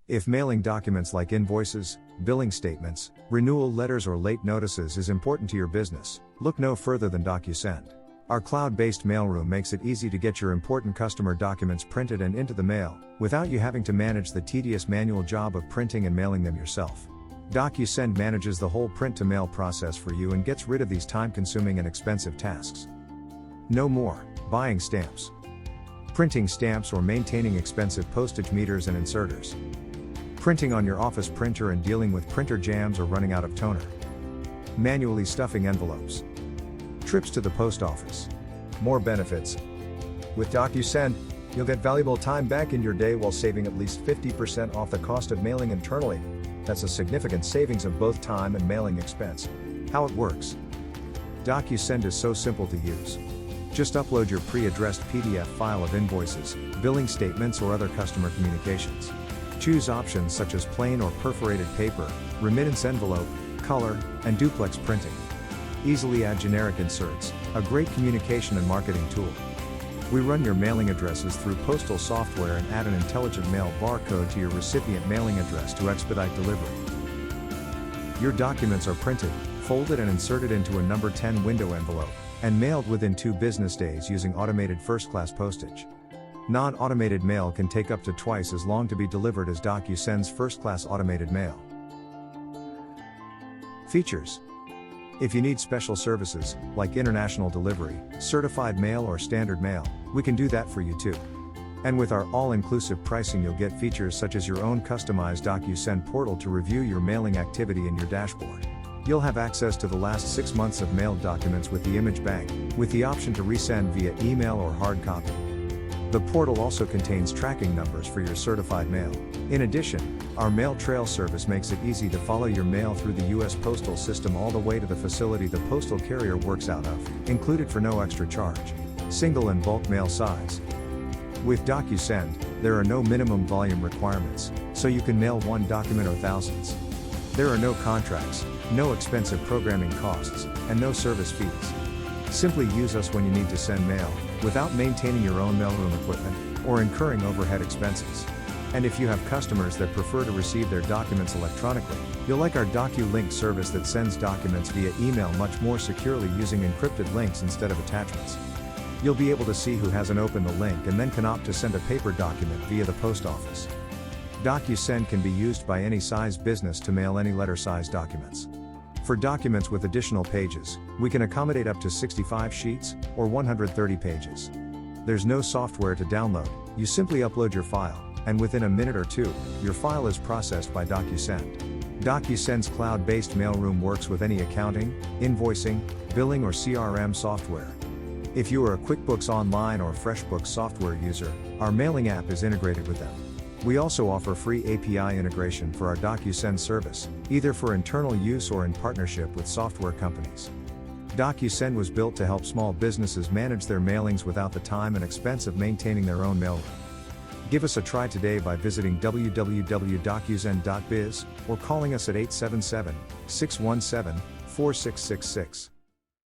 If mailing documents like invoices, billing statements, renewal letters, or late notices is important to your business, look no further than DocuSend. Our cloud-based mailroom makes it easy to get your important customer documents printed and into the mail, without you having to manage the tedious manual job of printing and mailing them yourself. DocuSend manages the whole print-to-mail process for you and gets rid of these time-consuming and expensive tasks. No more buying stamps, printing stamps, or maintaining expensive postage meters and inserters, printing on your office printer and dealing with printer jams or running out of toner, manually stuffing envelopes, trips to the post office. More benefits. With DocuSend, you'll get valuable time back in your day while saving at least 50% off the cost of mailing internally. That's a significant savings of both time and mailing expense. How it works. DocuSend is so simple to use. Just upload your pre-addressed PDF file of invoices, billing statements, or other customer communications. Choose options such as plain or perforated paper, remittance envelope, color, and duplex printing. Easily add generic inserts, a great communication and marketing tool. We run your mailing addresses through postal software and add an intelligent mail barcode to your recipient mailing address to expedite delivery. Your documents are printed, folded, and inserted into a number 10 window envelope, and mailed within 2 business days using automated first-class postage. Non-automated mail can take up to twice as long to be delivered as DocuSend's first-class automated mail. Features. If you need special services, like international delivery, certified mail, or standard mail, we can do that for you too. And with our all-inclusive pricing, you'll get features such as your own customized DocuSend portal to review your mailing activity in your dashboard. You'll have access to the last 6 months of mailed documents with the image bank, with the option to resend via email or hard copy. The portal also contains tracking numbers for your certified mail. In addition, our mail trail service makes it easy to follow your mail through the U.S. postal system all the way to the facility the postal carrier works out of, included for no extra charge. Single and bulk mail size. With DocuSend, there are no minimum volume requirements, so you can mail one document or thousands. There are no contracts, no expensive programming costs, and no service fees. Simply use us when you need to send mail, without maintaining your own mailroom equipment, or incurring overhead expenses. And if you have customers that prefer to receive their documents electronically, you'll like our DocuLink service that sends documents via email much more securely using encrypted links instead of attachments. You'll be able to see who hasn't opened the link and then can opt to send a paper document via the post office. DocuSend can be used by any size business to mail any letter-size documents. For documents with additional pages, we can accommodate up to 65 sheets, or 130 pages. There's no software to download, you simply upload your file, and within a minute or two, your file is processed by DocuSend. DocuSend's cloud-based mailroom works with any accounting, invoicing, billing, or CRM software. If you are a QuickBooks Online or FreshBooks software user, our mailing app is integrated with them. We also offer free API integration for our DocuSend service, either for internal use or in partnership with software companies. DocuSend was built to help small businesses manage their mailings without the time and expense of maintaining their own mailroom. Give us a try today by visiting www.docusend.biz or calling us at 877-617-4666.